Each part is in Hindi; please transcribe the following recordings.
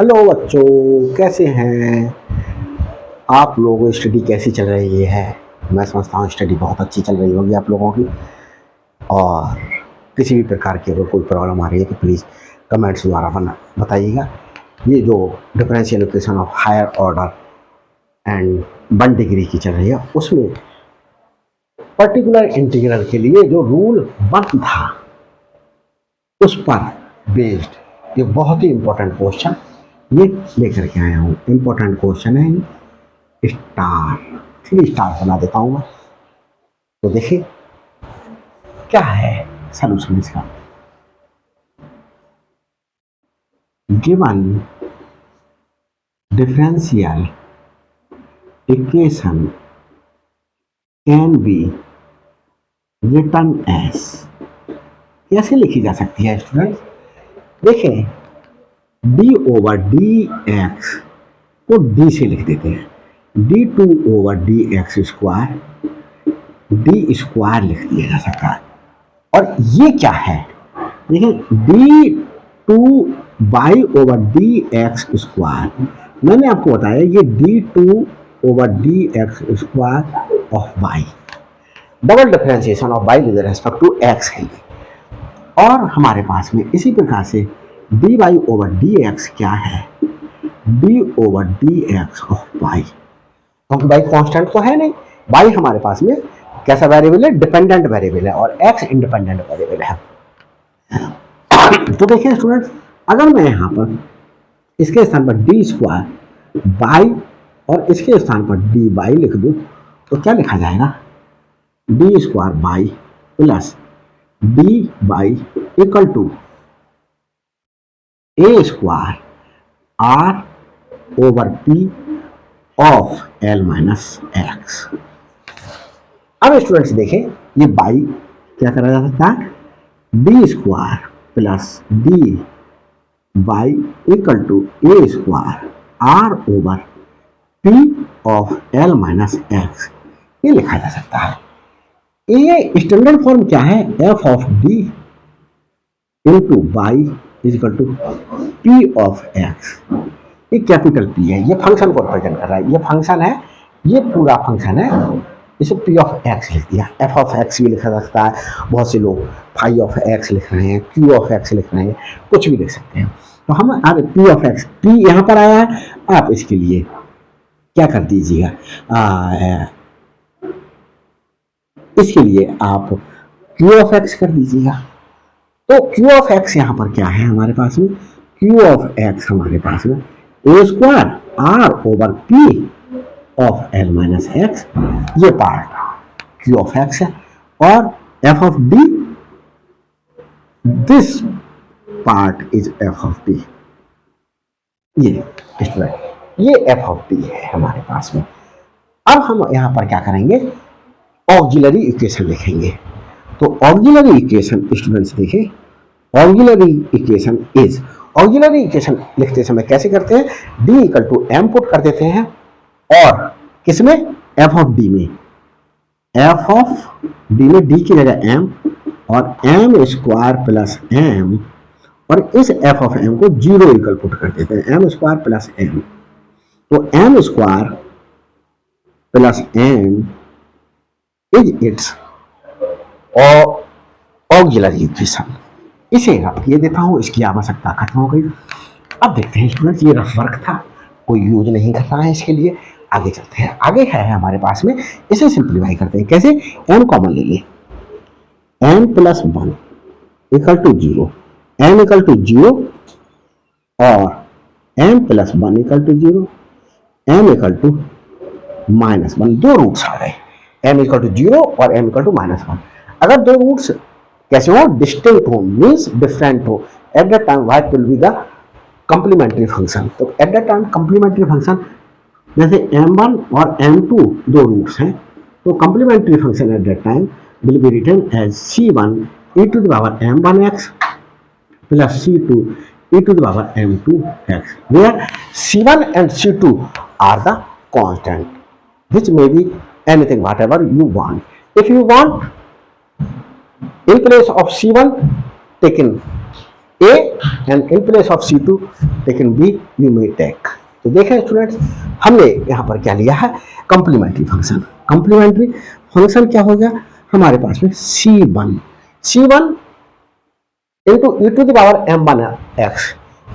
हेलो बच्चों, कैसे हैं आप लोग? स्टडी कैसी चल रही है? मैं समझता हूँ स्टडी बहुत अच्छी चल रही होगी आप लोगों की। और किसी भी प्रकार की अगर कोई प्रॉब्लम आ रही है तो प्लीज़ कमेंट्स द्वारा बताइएगा। ये जो differential equation of higher order and 1 degree की चल रही है, उसमें पर्टिकुलर इंटीग्रल के लिए जो रूल 1 था उस पर बेस्ड ये बहुत ही इम्पोर्टेंट क्वेश्चन ये लेकर के आया हूँ। इम्पोर्टेंट क्वेश्चन है ये। स्टार 3 स्टार बना देता हूँ मैं। तो देखिए क्या है सलूशन इसका। Given differential equation can be written as, कैसे लिखी जा सकती है स्टूडेंट? देखें, डी ओवर डी एक्स को डी से लिख देते हैं, D two over D X square D square लिख दिया जा सकता है। और ये क्या है? देखिए, D two Y over D X square, मैंने आपको बताया ये D two over D X square of Y, double differentiation of Y with respect to X है। और हमारे पास में इसी प्रकार से D Y over D X क्या है? D over D X of Y, क्योंकि वाई कांस्टेंट तो है नहीं, वाई हमारे पास में कैसा वेरिएबल है? डिपेंडेंट वेरिएबल है, और एक्स इंडिपेंडेंट वेरिएबल है। तो देखिए स्टूडेंट, अगर मैं यहाँ पर इसके स्थान पर डी स्क्वायर बाई और इसके स्थान पर डी बाई लिख दूँ तो क्या लिखा जाएगा? D square Y plus D Y equal to A square are over P of L minus X. अब स्टूडेंट्स देखें, ये बाई क्या करा जा सकता है? D square plus D Y equal to A square are over P of L minus X, ये लिखा जा सकता है। ये स्टैंडर्ड फॉर्म क्या है? F of D into Y equal to P of X. ये कैपिटल पी है, ये फंक्शन को रिप्रेजेंट कर रहा है। ये फंक्शन है, ये पूरा फंक्शन है, इसे पी ऑफ एक्स लिख दिया। एफ ऑफ एक्स भी लिखा जा सकता है, बहुत से लोग फाई ऑफ एक्स लिख रहे हैं, क्यू ऑफ एक्स लिख रहे हैं, कुछ भी लिख सकते हैं। तो हम अरे पी ऑफ एक्स, पी यहाँ पर आया है, आप इसके लिए क्या कर दीजिएगा? इसके लिए आप क्यू ऑफ एक्स कर दीजिएगा। तो क्यू ऑफ एक्स यहाँ पर क्या है हमारे पास में? क्यू ऑफ एक्स हमारे पास में A square are over P of L minus X, ये पार्ट क्यू ऑफ एक्स है। और F of D, this part is F of D, ये एफ ऑफ डी है हमारे पास में। अब हम यहां पर क्या करेंगे? ऑक्सिलरी इक्वेशन लिखेंगे। तो ऑक्सिलरी इक्वेशन स्टूडेंट्स देखें, auxiliary equation is, auxiliary equation लिखते समय कैसे करते हैं? D equal to M put कर देते हैं, और किसमें? एफ ऑफ डी में, एफ ऑफ डी में डी की जगह एम, और एम स्क्वायर प्लस एम, और इस एफ ऑफ एम को जीरो इक्वल पुट कर देते हैं, एम स्क्वायर प्लस एम। तो M square plus M is its auxiliary equation. इसे रफ किए देता हूं, इसकी आवश्यकता खत्म हो गई। अब देखते हैं स्टूडेंट्स, ये रफ वर्क था, कोई यूज नहीं कर रहा है इसके लिए। आगे चलते हैं, आगे है हमारे पास में, इसे सिंप्लीफाई करते हैं। कैसे? एम कॉमन ले लें, M plus one equal to zero, M equal to zero और M plus one equal to zero, M equal to minus one. दो रूट्स आ गए, एम इक्वल टू जीरो और M equal to minus one. अगर दो रूट्स कैसे हो? डिस्टिंक्ट हो, मीन्स डिफरेंट हो, at that time what will be the complementary function. तो at that time complementary function, जैसे m1 और m2 दो रूट्स हैं, तो complementary function at that time will be written as c1 e to the power m1x plus c2 e to the power m2x, where c1 and c2 are the constant, which may be anything whatever you want. If you want, in place of c1 taken A and in place of C2 taken B, you may take। तो देखें स्टूडेंट्स, हमने यहाँ पर क्या लिया है, कॉम्प्लीमेंट्री फंक्शन। कॉम्प्लीमेंट्री फंक्शन क्या हो गया हमारे पास में, C1 into E to the power m1 x,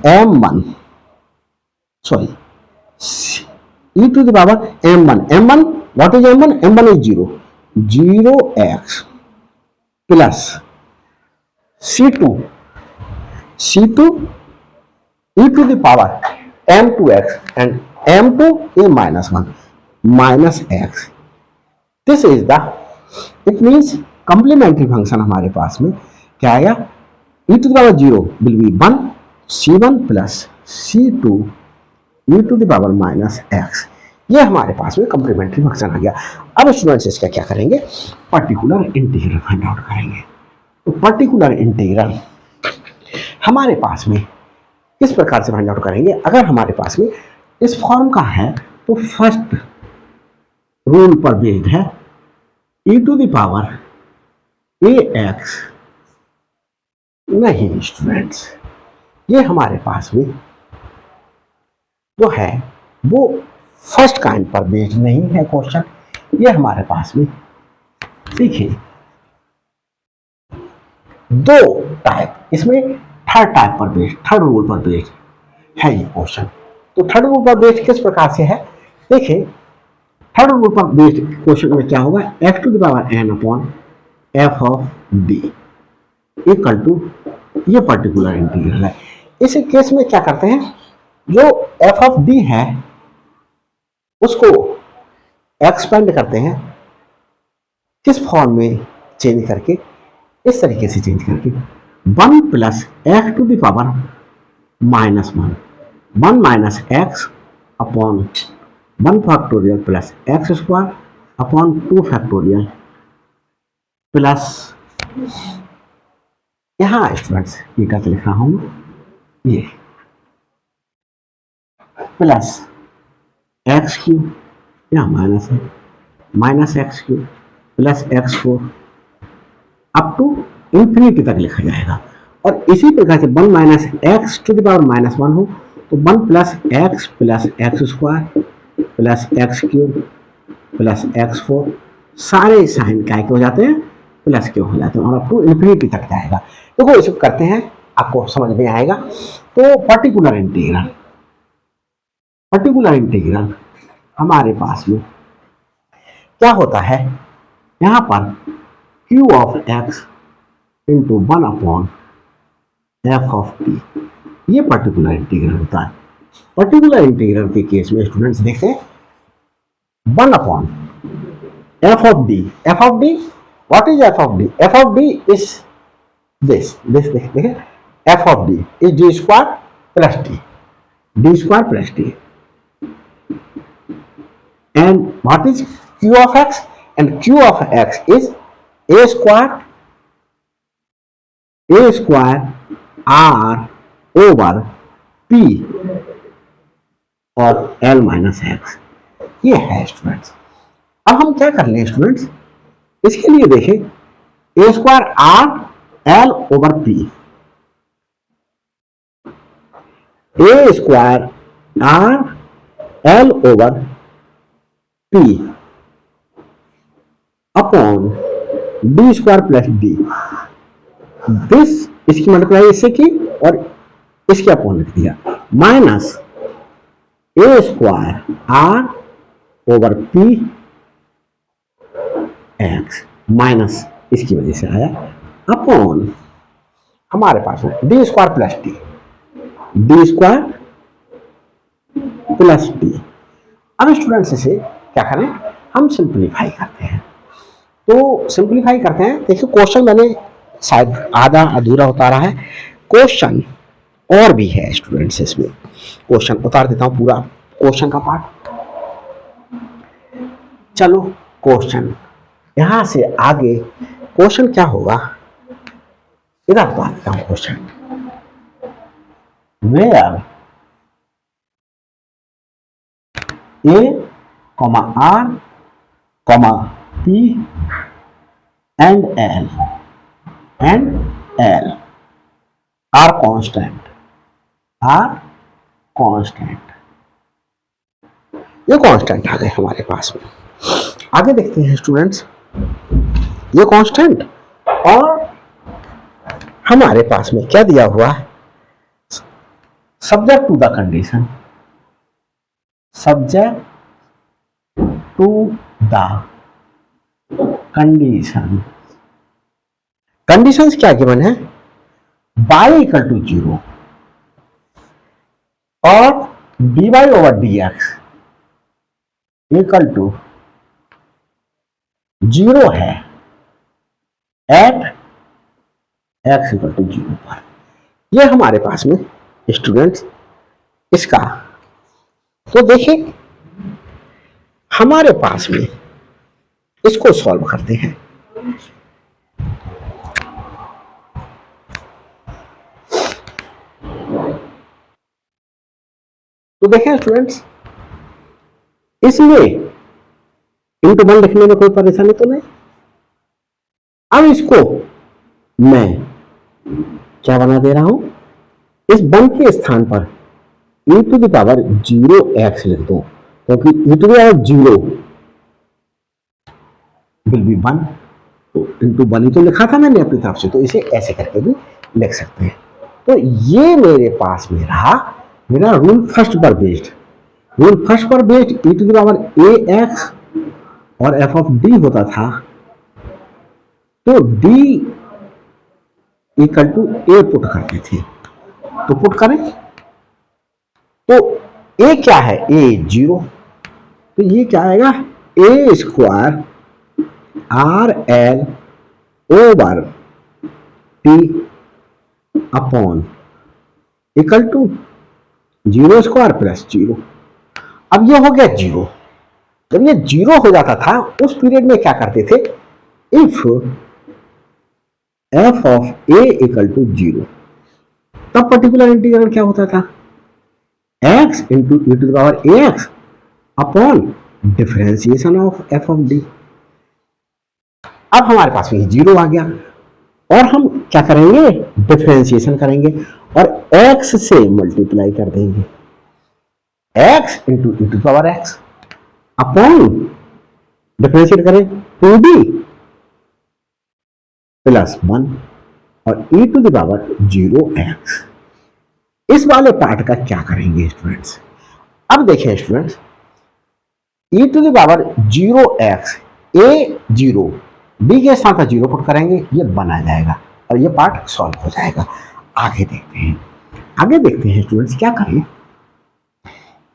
m1 sorry e to the power m1 what is m1 is 0x plus c2 e to the power m2x and m2 is minus x। this is the it means complementary function हमारे पास में क्या आया, e to the power 0 will be 1 c1 plus c2 e to the power minus x। ये हमारे पास में कॉम्प्लीमेंट्री फंक्शन आ गया। अब स्टूडेंट्स इसका क्या करेंगे, पर्टिकुलर इंटीग्रल फाइंड आउट करेंगे। तो पर्टिकुलर इंटीग्रल हमारे पास में किस प्रकार से फाइंड आउट करेंगे, अगर हमारे पास में इस फॉर्म का है तो फर्स्ट रूल पर बेस्ड है e to the power ax। नहीं स्टूडेंट्स, ये हमारे पास में जो है वो फर्स्ट काइंड पर बेस्ड नहीं है क्वेश्चन। ये हमारे पास में देखिए दो टाइप, इसमें थर्ड टाइप पर बेस्ड, थर्ड रूल पर बेस्ड है ये क्वेश्चन। तो थर्ड रूल पर बेस्ड किस प्रकार से है, देखिए थर्ड रूल पर बेस्ड क्वेश्चन में क्या होगा, x to the power n upon f of d equal to ये पर्टिकुलर इंटीग्रल है। इस केस में क्या करते हैं, जो f ऑफ d है उसको एक्सपेंड करते हैं, किस फॉर्म में चेंज करके, इस तरीके से चेंज करके 1 plus x to the power -1 1 minus X upon 1 factorial plus X square upon 2 factorial plus, यहाँ स्टूडेंट्स ये कैसे लिख रहा हूँ, ये प्लस एक्स क्यूब, यहाँ माइनस है, minus X cube plus x4 up to infinity तक लिखा जाएगा। और इसी प्रकार से 1 minus X to the power -1 हो तो 1 plus X square plus X cube plus x4 सारे साइन क्या हो जाते हैं, प्लस के हो जाते हैं और अप टू इंफिनिटी तक जाएगा। देखो इसको करते हैं, आपको समझ में आएगा। तो पर्टिकुलर इंटीग्रल हमारे पास में क्या होता है, यहां पर q of x into 1 upon f of t, ये पर्टिकुलर इंटीग्रल होता है। पर्टिकुलर इंटीग्रल के केस में स्टूडेंट्स देखते हैं 1 upon f of d, what is f of d, f of d is this देखिए f of d is d square plus t and what is q of x, and q of x is a square r over p और l माइनस एक्स, ये है स्टूडेंट्स। अब हम क्या कर लें स्टूडेंट्स, इसके लिए देखें a square r l over p, a square r l over p upon D square plus D, this इसकी मल्टीप्लाई इससे की और इसके अपॉन लिख दिया, minus A square are over P X minus इसकी वजह से आया अपॉन हमारे पास में डी स्क्वायर प्लस टी। अब स्टूडेंट्स इसे क्या करें, हम सिंप्लीफाई करते हैं। तो सिंप्लीफाई करते हैं, देखिए क्वेश्चन मैंने शायद आधा अधूरा उतारा है, क्वेश्चन और भी है स्टूडेंट्स, इसमें क्वेश्चन उतार देता हूं पूरा क्वेश्चन का पार्ट। चलो क्वेश्चन यहां से आगे क्वेश्चन क्या होगा, इधर उतार देता हूं question, where a, r, p and l are constant, are constant, ये कांस्टेंट आ गए हमारे पास में। आगे देखते हैं स्टूडेंट्स, ये कांस्टेंट और हमारे पास में क्या दिया हुआ है, subject to the condition, subject to the condition. Conditions क्या गिवन है, y इक्वल टू 0 और dy over dx equal to 0 है एट x इक्वल टू 0 पर। ये हमारे पास में स्टूडेंट्स इसका, तो देखिए हमारे पास में इसको सॉल्व करते हैं। तो देखें स्टूडेंट्स, इसमें इंटू 1 लिखने में कोई परेशानी तो नहीं। अब इसको मैं क्या बना दे रहा हूं, इस 1 के स्थान पर e to the power 0x लिख दो, क्योंकि e to the power 0 will be 1, तो इंटू 1 ही तो लिखा था मैंने अपनी तरफ से, तो इसे ऐसे करके भी लिख सकते हैं। तो ये मेरे पास में रहा मेरा रूल फर्स्ट पर बेस्ड, रूल फर्स्ट पर based e to the power ax और f ऑफ d होता था, तो d equal to a put करते थे, तो पुट करें तो a क्या है, a 0, तो ये क्या आएगा, a square R L over p upon equal to 0 square plus 0। अब ये हो गया 0। जब ये 0 हो जाता था उस पीरियड में क्या करते थे, if f of a equal to 0, तब पर्टिकुलर इंटीग्रल क्या होता था, x into e to the power ax upon differentiation of f of d। अब हमारे पास में 0 आ गया और हम क्या करेंगे, डिफरेंशिएशन करेंगे और x से मल्टीप्लाई कर देंगे, x into e to the power x upon differentiate करें 2d प्लस 1 और e to the power 0x। इस वाले पार्ट का क्या करेंगे स्टूडेंट्स, अब देखिए students, e to the power 0x a 0 b के साथ 0 पुट करेंगे, ये बना जाएगा और ये पार्ट सॉल्व हो जाएगा। आगे देखते हैं, आगे देखते हैं स्टूडेंट्स क्या करें,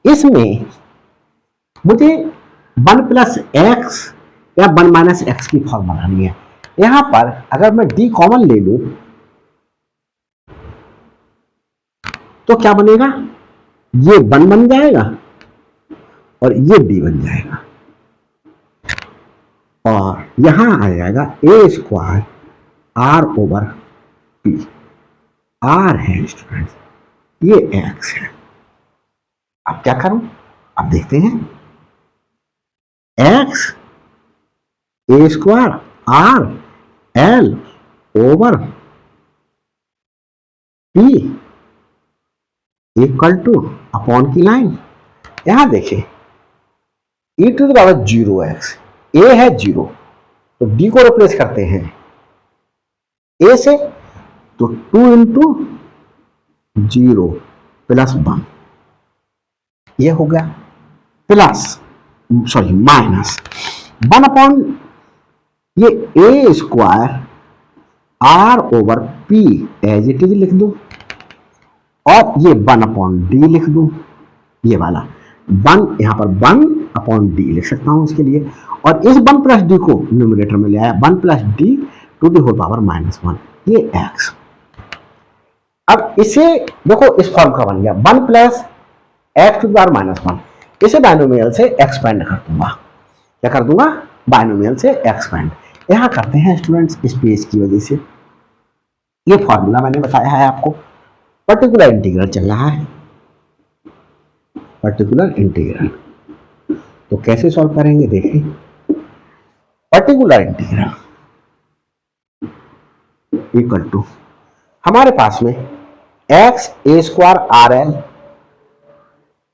इसमें मुझे 1 प्लस एक्स या 1 माइनस एक्स की फॉर्म बनानी है। यहां पर अगर मैं d कॉमन ले लूं तो क्या बनेगा, ये 1 बन जाएगा और ये d बन जाएगा और यहां आ जाएगा a square are over p। R है स्टूडेंट्स, ये x है। अब क्या करूं, अब देखते हैं, x a square R L over p equal to upon की लाइन, यहां देखिए e to the power 0x, a है 0 तो d को रिप्लेस करते हैं a से, तो 2 इंटू 0 प्लस 1, ये हो गया प्लस सॉरी माइनस 1 अपॉन ये a square are over p as it is लिख दो और ये 1 अपॉन डी लिख दो, ये वाला 1 यहां पर 1 अपॉन डी लिख सकता हूं इसके लिए, और इस 1 प्लस डी को न्यूमरेटर में ले आया 1 plus d to the whole power -1, ये x। अब इसे देखो इस फॉर्म का बन गया 1 plus x to the power -1, इसे बाइनोमियल से एक्सपेंड कर दूंगा, क्या कर दूंगा, बाइनोमियल से एक्सपेंड। यहां करते हैं स्टूडेंट्स स्पेस की वजह से, ये फॉर्मूला मैंने बताया है आपको, पर्टिकुलर इंटीग्रल चल रहा है, पर्टिकुलर इंटीग्रल, तो कैसे सॉल्व करेंगे देखिए, पर्टिकुलर इंटीग्रल इक्वल टू हमारे पास में X A square are L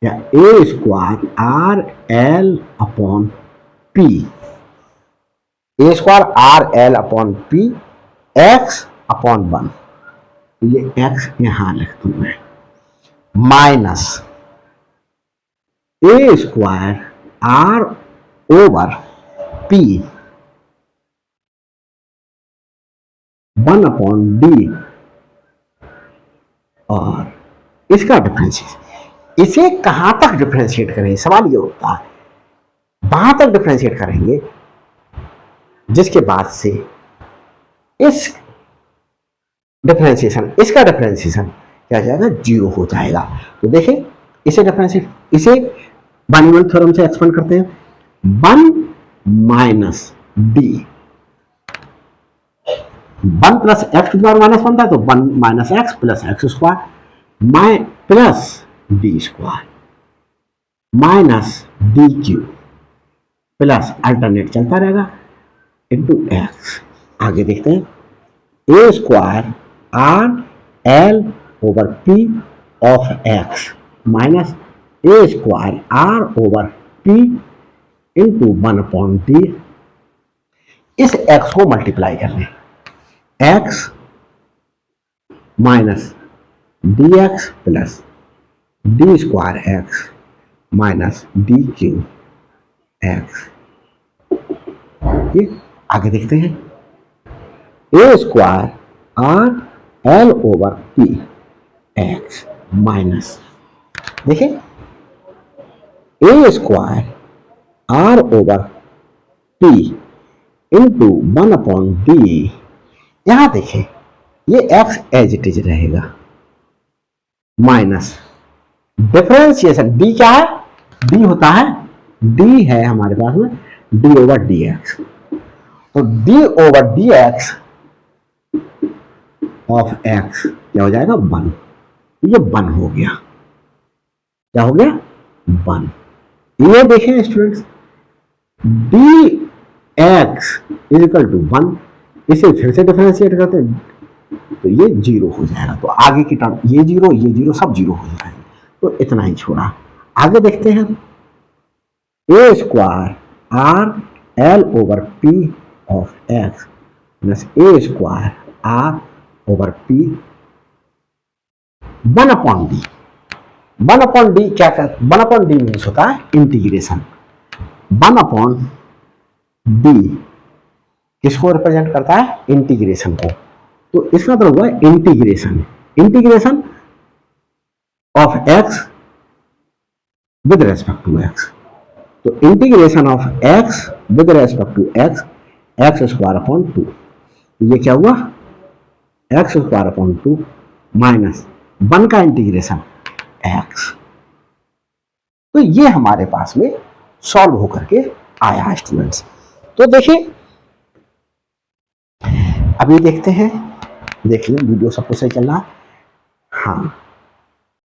या A square are L upon P, A square are L upon P X upon 1, ये एक्स यहां लिख दूं मैं, minus A square are over P 1 upon D, और इसका डिफरेंशिएट, इसे कहां तक डिफरेंशिएट करें, सवाल ये होता है, वहां तक डिफरेंशिएट करेंगे जिसके बाद से इस डिफरेंशिएशन, इसका डिफरेंशिएशन क्या हो जाएगा, 0 हो जाएगा। तो देखिए इसे डिफरेंशिएट, इसे बाइनोमियल थ्योरम से एक्सपेंड करते हैं, 1 minus D, 1 plus x to power minus 1 था तो 1 minus X plus X square minus plus D square minus D Q plus alternate चलता रहेगा इंटू एक्स। आगे देखते हैं, A square R L over P of X minus A square are over P into 1 upon D, इस एक्स को मल्टीप्लाई कर लें, X minus D X plus D square X minus D Q X. ये आगे देखते हैं, A square R L over P X minus, देखिए A square are over P into 1 upon D, यहां देखें ये एक्स एज इट इज रहेगा, माइनस डिफरेंशिएशन डी क्या है, डी होता है, डी है हमारे पास में डी ओवर डी एक्स, तो D over D X of x क्या हो जाएगा, 1, ये 1 हो गया, क्या हो गया 1। ये देखें students, d x is equal to 1, इसे फिर से डिफरेंशिएट करते हैं तो ये 0 हो जाएगा, तो आगे की टर्म ये 0 सब 0 हो जाएंगे, तो इतना ही छोड़ा। आगे देखते हैं, A square R L over P of X plus A square are over P 1 upon D, 1 upon D क्या कर, 1 अपॉन डी मीन्स होता है इंटीग्रेशन, 1 अपॉन डी किसको रिप्रेजेंट करता है, इंटीग्रेशन को, तो इसका मतलब हुआ integration, integration of X with respect to X, तो integration of X with respect to X, X square upon 2, ये क्या हुआ एक्स स्क्वायर अपॉन 2 माइनस 1 का इंटीग्रेशन एक्स, तो ये हमारे पास में सॉल्व होकर के आया है स्टूडेंट्स। तो देखिए अभी देखते हैं, देख लें वीडियो सबको सही चल रहा है, हाँ